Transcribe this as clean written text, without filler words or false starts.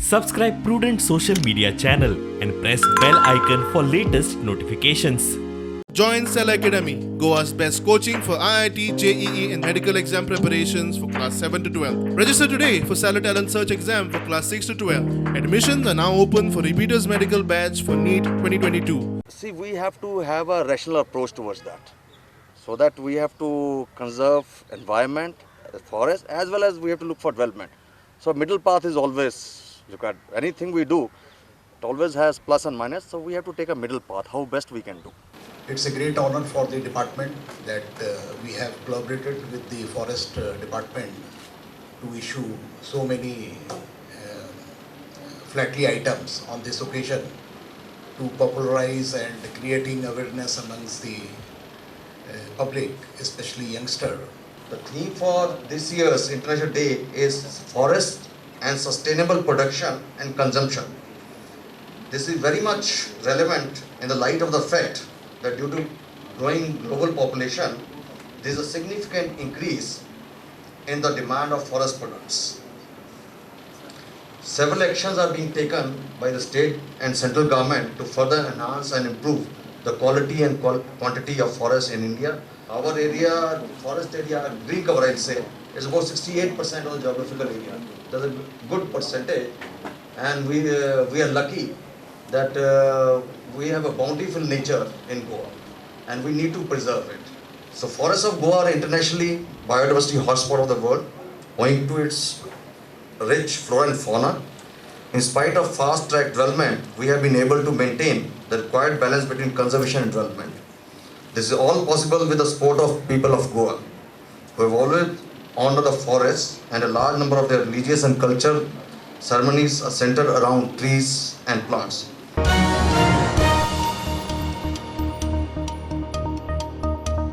Subscribe Prudent social media channel and press bell icon for latest notifications. Join Cell Academy, Goa's best coaching for IIT, JEE and medical exam preparations for class 7 to 12. Register today for Cell Talent Search exam for class 6 to 12. Admissions are now open for repeaters medical batch for NEET 2022. See, we have to have a rational approach towards that. So that we have to conserve environment, the forest, as well as we have to look for development. So middle path is always, look at anything we do, it always has plus and minus. So we have to take a middle path, how best we can do. It's a great honor for the department that we have collaborated with the forest department to issue so many flatly items on this occasion to popularize and creating awareness amongst the public, especially youngster. The theme for this year's International Day is Forest and Sustainable Production and Consumption. This is very much relevant in the light of the fact that due to growing global population, there is a significant increase in the demand of forest products. Several actions are being taken by the state and central government to further enhance and improve the quality and quantity of forests in India. Our area, forest area, green cover I'll say, is about 68% of the geographical area. That's a good percentage, and we are lucky that we have a bountiful nature in Goa, and we need to preserve it. So forests of Goa are internationally biodiversity hotspot of the world, owing to its rich flora and fauna. In spite of fast-track development, we have been able to maintain the required balance between conservation and development. This is all possible with the support of people of Goa, who have always honored the forests, and a large number of their religious and cultural ceremonies are centered around trees and plants.